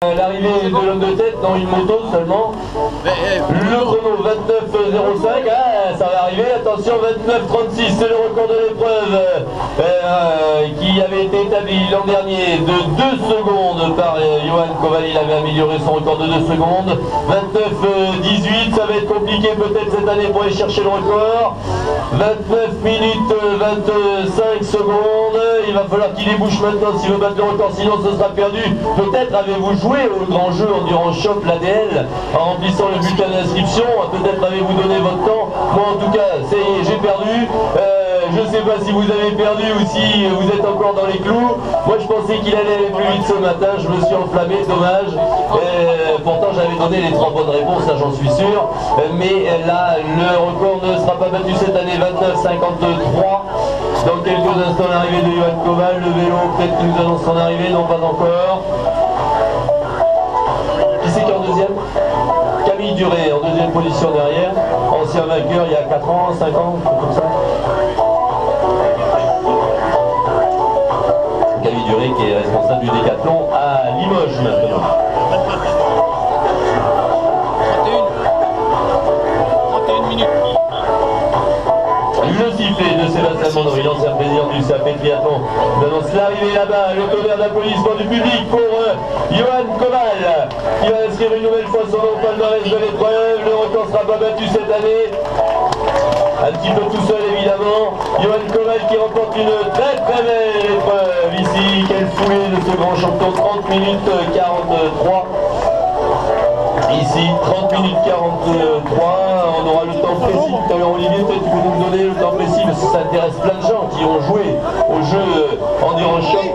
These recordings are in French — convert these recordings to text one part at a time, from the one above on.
L'arrivée de l'homme de tête dans une moto seulement. Le chrono 29,05, ça va arriver, attention 29,36, c'est le record de l'épreuve qui avait été établi l'an dernier de 2 secondes par Johan Koval. Il avait amélioré son record de 2 secondes. 29,18, ça va être compliqué peut-être cette année pour aller chercher le record. 29 minutes 25 secondes, il va falloir qu'il débouche maintenant s'il veut battre le record, sinon ce sera perdu. Peut-être avez-vous joué au grand jeu Endurance Shop l'ADL en remplissant le bulletin d'inscription, peut-être avez-vous donné votre temps. Moi en tout cas, ça y est, j'ai perdu. Je ne sais pas si vous avez perdu ou si vous êtes encore dans les clous. Moi je pensais qu'il allait aller plus vite ce matin, je me suis enflammé, dommage. Pourtant j'avais donné les 3 bonnes réponses, là j'en suis sûr. Mais là, le record ne sera pas battu cette année, 29,53. Dans quelques instants l'arrivée de Johan Koval, le vélo peut-être qu'il nous annonce son arrivée, non pas encore. Qui c'est qui est en deuxième? Camille Duré en deuxième position derrière, ancien vainqueur il y a 4 ans, 5 ans, comme ça. Camille Duré qui est responsable du décathlon à Limoges maintenant. 31 minutes. Le sifflet de Sébastien Mondry, l'ancien président du CAP Triathlon, nous annonce l'arrivée là-bas, le tonnerre d'applaudissements du public pour Johan Koval, qui va inscrire une nouvelle fois son nom au palmarès de l'épreuve. Le record ne sera pas battu cette année. Un petit peu tout seul évidemment. Johan Koval qui remporte une très belle épreuve ici. Quelle foulée de ce grand champion, 30 minutes 43. Ici, 30 minutes 43, on aura le temps précis. Tout à l'heure Olivier, peut-être tu peux nous donner le temps précis parce que ça intéresse plein de gens qui ont joué au jeu Endurance Shop.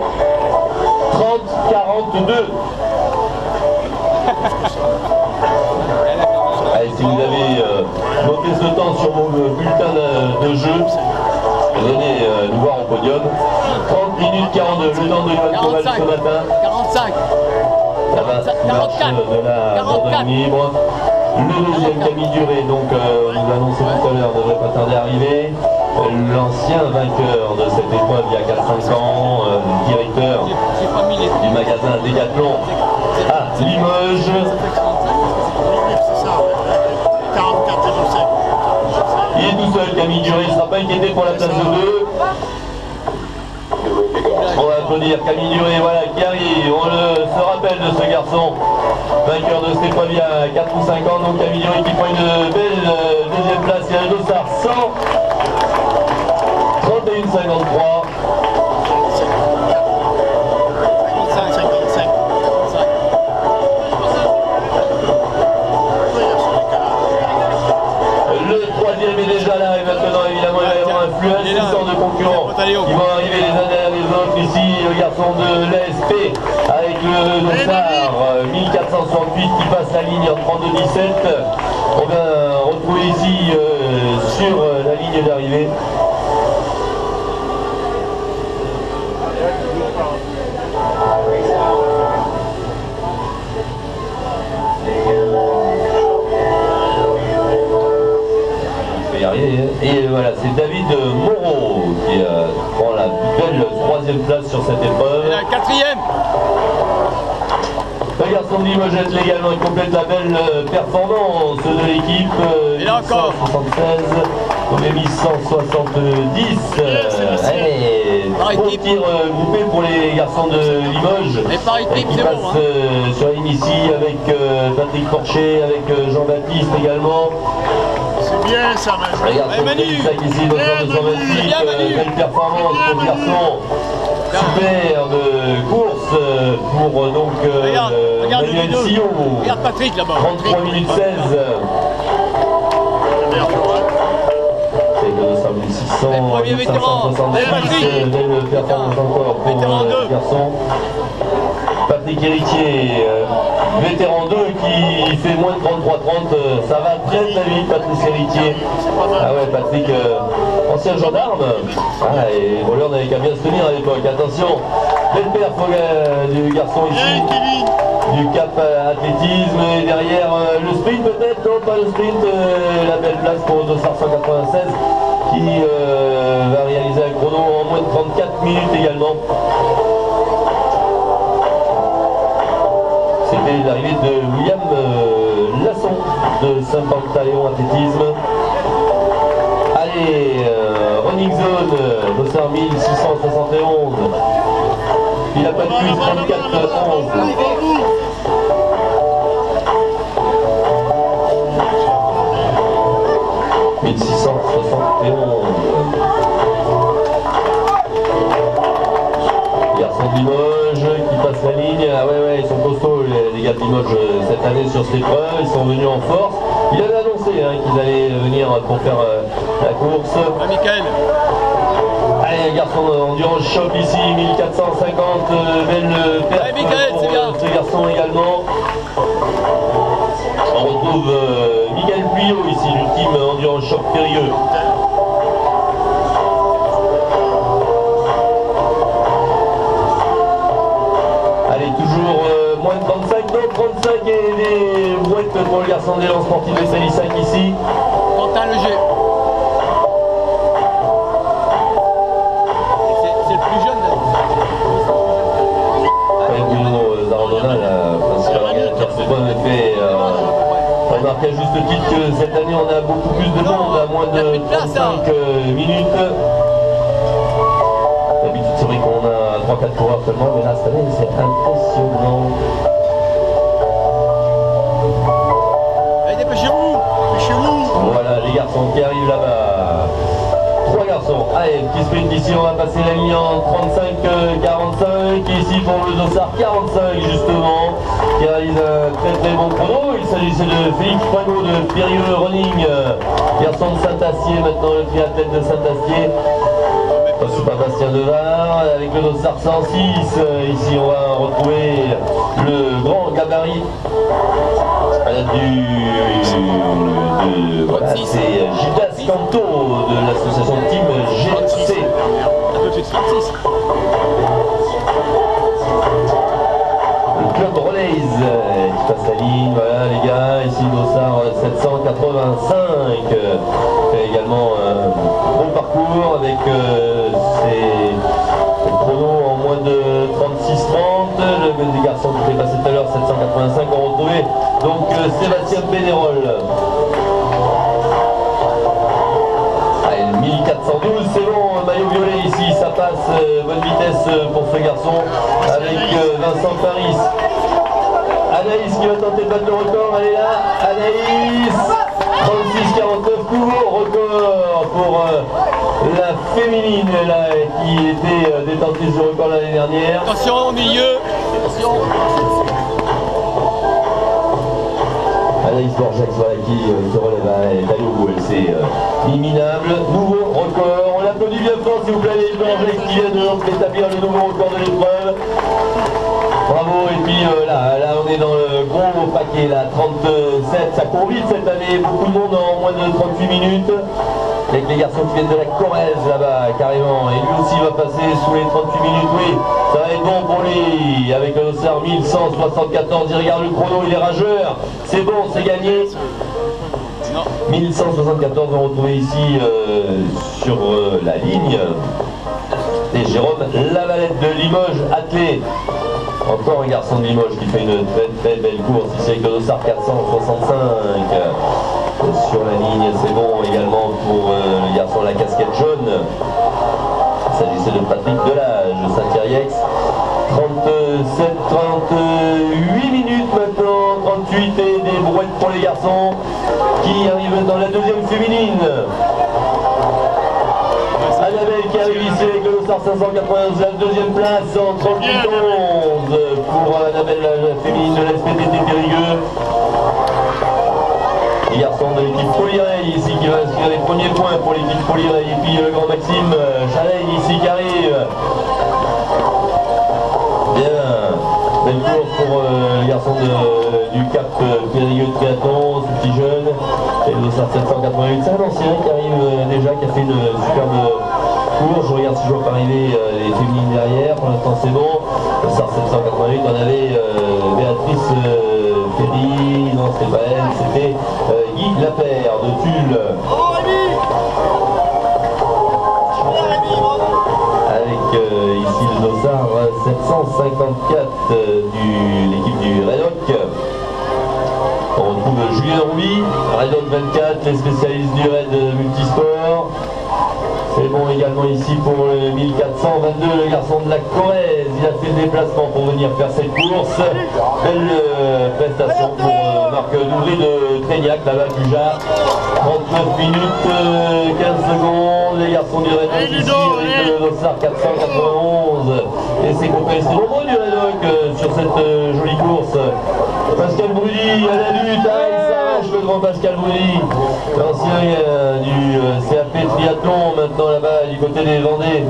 30-42. Allez, si vous avez noté ce temps sur vos bulletins de jeu, venez nous voir au podium. 30 minutes 42, le temps de Johan Koval ce matin. 45. Ça marche de la bande libre. Le deuxième Camille Duré, donc on nous l'a annoncé tout à l'heure, devrait pas tarder à arriver. L'ancien vainqueur de cette épreuve il y a 4-5 ans, directeur du magasin Décathlon à Limoges. Il est tout seul Camille Duré, il ne sera pas inquiété pour la place de 2. On va applaudir Camille Duré, voilà, qui arrive. On se rappelle de ce garçon, vainqueur de cette épreuve il y a 4 ou 5 ans. Donc Camille Duré qui prend une belle deuxième place. Il y a un dossard 100, 31,53. Le troisième est déjà là et maintenant évidemment il va y avoir un flux incessant de concurrents qui vont arriver les uns derrière les autres. Ici le garçon de l'ASP avec le dossard 1468 qui passe la ligne en 32,17. On va retrouver ici sur la ligne d'arrivée et voilà, c'est David Moreau qui prend la belle 3e place sur cette épreuve. Et la 4e. Le garçon de Limoges légalement, il complète la belle performance de l'équipe. Et là encore 176, on est mis 170. Allez, beau tir groupé pour les garçons de Limoges. Et par équipe, qui c'est passe bon, sur la ligne ici avec Patrick Porcher, avec Jean-Baptiste également. C'est bien ça, Regarde ici, notre 226, belle performance pour le garçon. Super de course pour donc Manuel Sillon. Regarde Patrick là-bas. 33 minutes 16. C'est de 600, premier vétéran. 570. Belle performance encore pour le garçon. Patrick Héritier, vétéran 2 qui fait moins de 33-30, ça va très très vite Patrick Héritier. Ah ouais Patrick, ancien gendarme, et voleur n'avait qu'à bien se tenir à l'époque. Attention, belle perf du garçon ici, du cap athlétisme, et derrière le sprint peut-être, non pas le sprint, la belle place pour Dossard 196 qui va réaliser un chrono en moins de 34 minutes également. c'était l'arrivée de William Lasson de Saint-Pantaléon Athlétisme. Allez, running zone, Dossard 1671. Il n'a pas de plus, 34-11. 1671. Garçon de Limoges qui passe la ligne. Ah ouais, ils sont costauds les gars de Limoges cette année sur cette épreuve. Ils sont venus en force. Il avait annoncé qu'ils allaient venir pour faire la course. Michael. Allez, garçon endurance shop ici, 1450. Belle perte pour ce garçon également. On retrouve Miguel Puyot ici, du team Endurance Shop Périgueux. Allez, toujours moins de 35, non 35 et des brouettes pour le garçon d'élan sportif de Salissac ici. Quentin Leger. C'est le plus jeune Bruno Zardona, la principale organisateur, c'est bon, en effet. On remarque à juste titre que cette année on a beaucoup plus de monde, à moins de 35 minutes. D'habitude c'est vrai qu'on a 3-4 coureurs seulement, mais là cette année c'est impressionnant. Allez, dépêchez-vous. Dépêchez-vous. Voilà les garçons qui arrivent là-bas. 3 garçons. Allez, petit sprint ici, on va passer la ligne en 35-45. Ici pour le Dossard 45 justement, qui réalise un très bon chrono. Il s'agissait de Félix Poineau de Périgueux Running, garçon de Saint-Astier, maintenant le triathlète de Saint-Astier. C'est pas Bastien Devar avec le Dossard 106. Ici on va retrouver le grand gabarit voilà, c'est Gildas Canto de l'association Team GC. Un peu plus de 36. Le club Relays qui passe la ligne, voilà les gars, ici Dossard 785 fait également un bon parcours avec ses chronos en moins de 36-30. Le garçon qui fait passer tout à l'heure 785, on retrouvait donc Sébastien Bénérol. Allez, 1412, c'est bon, maillot violet ici, ça passe, bonne vitesse pour ce garçon avec Vincent Paris. Anaïs qui va tenter de battre le record, elle est là, Anaïs 36-49, nouveau record pour la féminine là, qui était détentrice du record l'année dernière. Attention au milieu. Attention. Anaïs Borjax voilà, qui se relève à d'aller au bout, c'est imminable. Nouveau record, on l'applaudit bien fort s'il vous plaît Anaïs Borjax qui vient d'établir le nouveau record de l'épreuve. Bravo, et puis là on est dans le gros paquet, là, 37, ça court vite cette année, beaucoup de monde en moins de 38 minutes. Avec les garçons qui viennent de la Corrèze là-bas, carrément, et lui aussi va passer sous les 38 minutes, oui, ça va être bon pour lui, avec le Dossard 1174, il regarde le chrono, il est rageur, c'est bon, c'est gagné. 1174, on va retrouver ici sur la ligne, et Jérôme Lavalette de Limoges, athlète. Encore un garçon de Limoges qui fait une très belle course ici avec le Dossard 465 sur la ligne, c'est bon également pour le garçon à la casquette jaune. Il s'agissait de Patrick Delage, Saint-Thierry-Ex. 38 minutes maintenant, 38 et des brouettes pour les garçons qui arrivent dans la deuxième féminine. Annabelle qui arrive ici avec le Dossard 591, la deuxième place en 38-11 pour Annabelle, la féminine de l'SPTT Périgueux. Les garçons de l'équipe Polireil ici qui va inscrire les premiers points pour l'équipe Polireil. Et puis le grand Maxime Chaleil ici qui arrive. Bien, belle course pour le garçon du Cap Périgueux de Triathlon, ce petit jeune. Et le Dossard 788, c'est un ancien qui arrive déjà, qui a fait une superbe course. Je regarde si je vois pas arriver les féminines derrière. Pour l'instant c'est bon. Le Dossard 788, on avait Béatrice Ferry, non c'était pas elle, c'était Guy Lapère de Tulle. Avec ici le Dossard 154 de l'équipe du Red Hawk. On retrouve Julien Rouy, Red Hawk 24, les spécialistes du Red Multisport. C'est bon également ici pour le 1422, le garçon de la Corrèze. Il a fait le déplacement pour venir faire cette course. Belle prestation pour Marc Douvry de Trégnac, là-bas du Jard. 39 minutes, 15 secondes. Les garçons du Red Hawk ici avec le Dossard 491. Et ses copains, c'est nombreux du Red Hawk sur cette jolie course. Pascal Bruni à la lutte, il s'arrache le grand Pascal Bruni, l'ancien du CAP Triathlon, maintenant là-bas du côté des Vendées.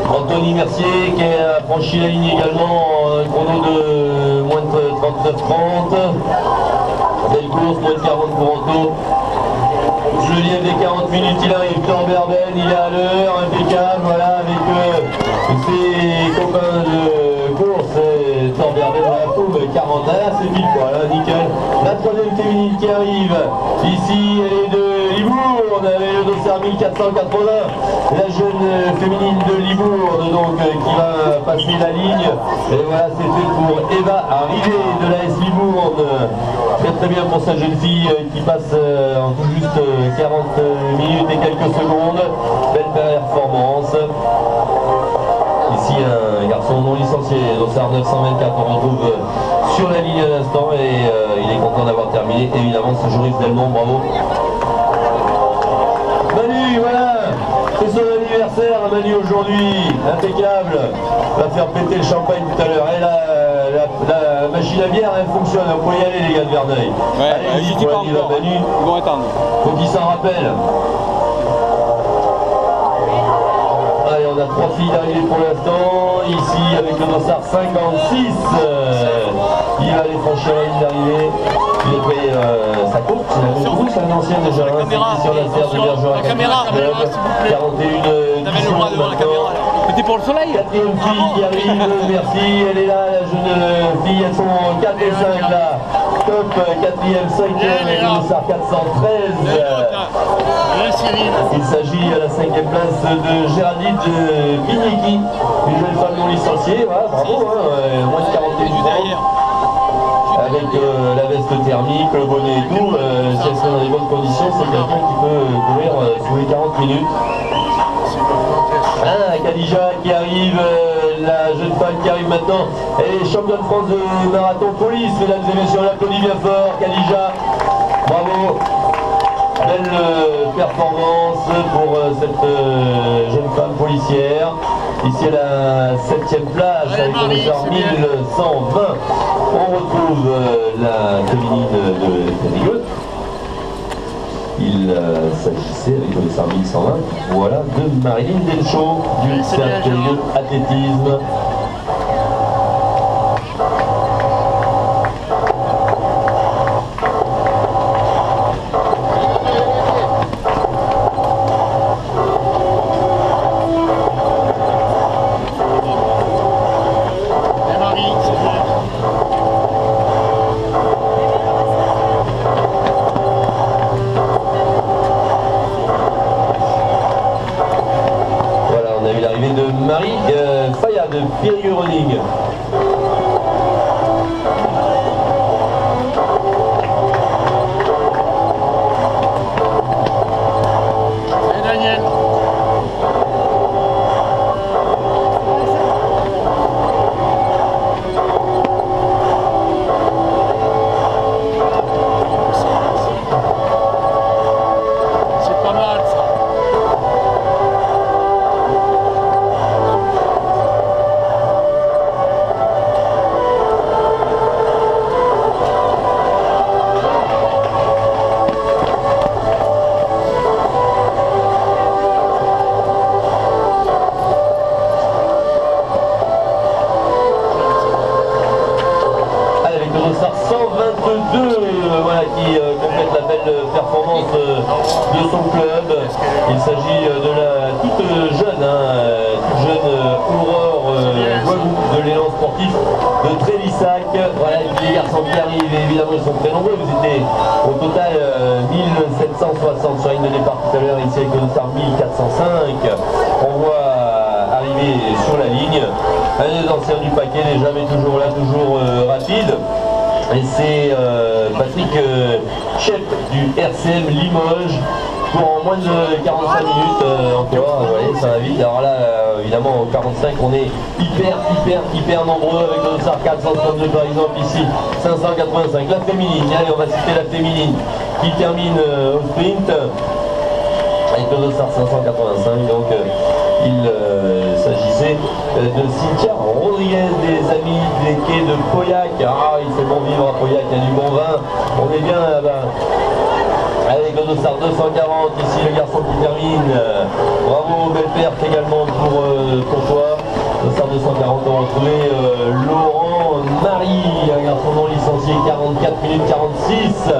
Anthony Mercier qui a franchi la ligne également, un chrono de moins de 39-30. Belle course, moins de 40 pour Anto. Julien des 40 minutes, il arrive, Thorben, il est à l'heure, impeccable, voilà, avec ses copains de course, Thorben dans la paume, 41, c'est vite, voilà, nickel. La troisième féminine qui arrive, ici, elle est de Libourne, avec le dossard 1480, la jeune féminine de Libourne, donc, qui va passer la ligne, et voilà, c'est fait pour Eva, arrivée de l'AS Libourne, très bien pour sa jeune fille qui passe en tout juste 40 minutes et quelques secondes, belle performance. Ici un garçon non licencié, dossard 924, on retrouve sur la ligne à l'instant et il est content d'avoir terminé, évidemment ce Joris Delmont, bravo. Manu, voilà, c'est son anniversaire à Manu aujourd'hui, impeccable, va faire péter le champagne tout à l'heure. La machine à bière elle fonctionne, vous pouvez y aller les gars de Verneuil. Ouais, allez-y pour la à Manu, ils vont attendre. faut qu'ils s'en rappellent. Allez, on a 3 filles d'arrivée pour l'instant, ici avec le dossard 56, il va aller franchir la ligne d'arrivée. Il a payé sa course, c'est un ancien déjà, sur la serre de Bergerac. La caméra, 41 maintenant. C'était pour le soleil. Quatrième fille qui arrive, merci, elle est là, la jeune fille, elles sont 4 et 5 là. Top, 4e, 5e, avec le dossard 413. Il s'agit à la 5e place de Géraldine Bignecki, une jeune femme non licenciée, voilà, bravo, hein, moins de 41 ans. Avec la veste thermique, le bonnet et tout, si elle se met dans les bonnes conditions, c'est quelqu'un qui peut courir sous les 40 minutes. Ah, Khadija qui arrive, la jeune femme qui arrive maintenant, elle est championne de France de marathon police, mesdames et messieurs, on l'applaudit bien fort, Khadija, bravo, belle performance pour cette jeune femme policière, ici à la 7e place avec le dossard 1120, on retrouve la féminine de Périgueux. Il s'agissait avec le dossard 1120, voilà, de Marilyn Delchaux du cercle de athlétisme. Périgueux Running. Et Daniel. C'est pas mal ça. Voilà, qui complète la belle performance de son club. Il s'agit de la toute jeune Aurore Guadeloupe de l'élan sportif de Trélissac. Voilà, les garçons qui arrivent, évidemment ils sont très nombreux, vous étiez au total 1760 sur la ligne de départ tout à l'heure, ici avec le dossard 1405. On voit arriver sur la ligne un des anciens du paquet, déjà mais toujours là, toujours rapide. Et c'est Patrick Chep du RCM Limoges pour en moins de 45 minutes encore. Vous voyez, ça va vite. Alors là, évidemment, au 45, on est hyper nombreux avec le dossard 432 par exemple ici, 585. La féminine, allez, on va citer la féminine qui termine au sprint avec le dossard 585. Donc, il s'agissait de Cynthia Rodriguez, des amis des quais de Pauillac. Ah, il fait bon vivre à Pauillac, il y a du bon vin. On est bien là-bas. Avec le dossard 240, ici le garçon qui termine. Bravo, belle perte également pour Courtois. Dossard 240, on va retrouver Laurent Marie, un garçon non licencié, 44 minutes 46.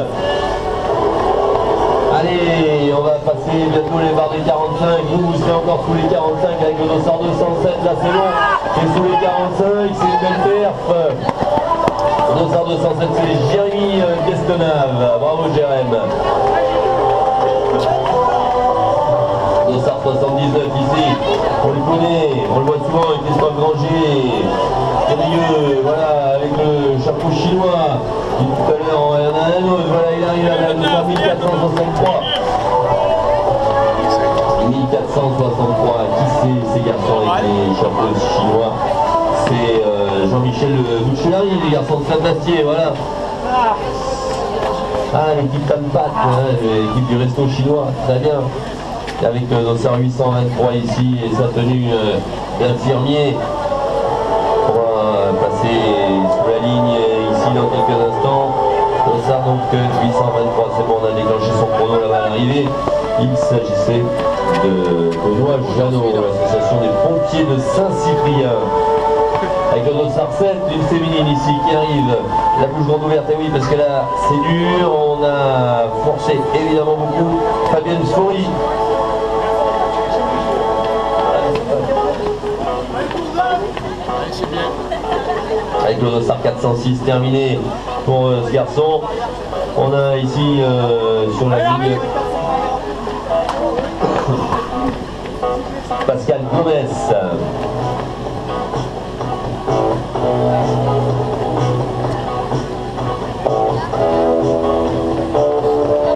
Allez, on va passer bientôt les barres des 45. Vous serez encore sous les 45 avec le dossard 207. Là, c'est bon. Et sous les 45, c'est une belle perf. Le dossard 207, c'est Jérémy Guestonave. Bravo, Jérém. Dossard 79 ici. On le connaît. On le voit souvent avec Christophe Granger. Sérieux, voilà, avec le chapeau chinois. Tout à l'heure, il y en a un autre, voilà, il arrive à la 1463. 1463, qui c'est ces garçons avec les chapeaux chinois? C'est Jean-Michel Bouchelari, les garçons de Saint-Bastier, voilà. Ah, l'équipe Tampat, l'équipe du resto chinois, très bien. Avec le dossard 823 ici et sa tenue d'infirmier. On va passer sous la ligne ici dans quelques instants. Dossard donc 823, c'est bon, on a déclenché son chrono là-bas à l'arrivée. Il s'agissait de Benoît Jeannot, l'association des pompiers de Saint-Cyprien. Avec le dossard 7, une féminine ici qui arrive, la bouche grande ouverte, et oui, parce que là c'est dur, on a forcé évidemment beaucoup. Fabienne Souris. Avec le dossard 406 terminé pour ce garçon. On a ici sur la ligne Pascal Gomez.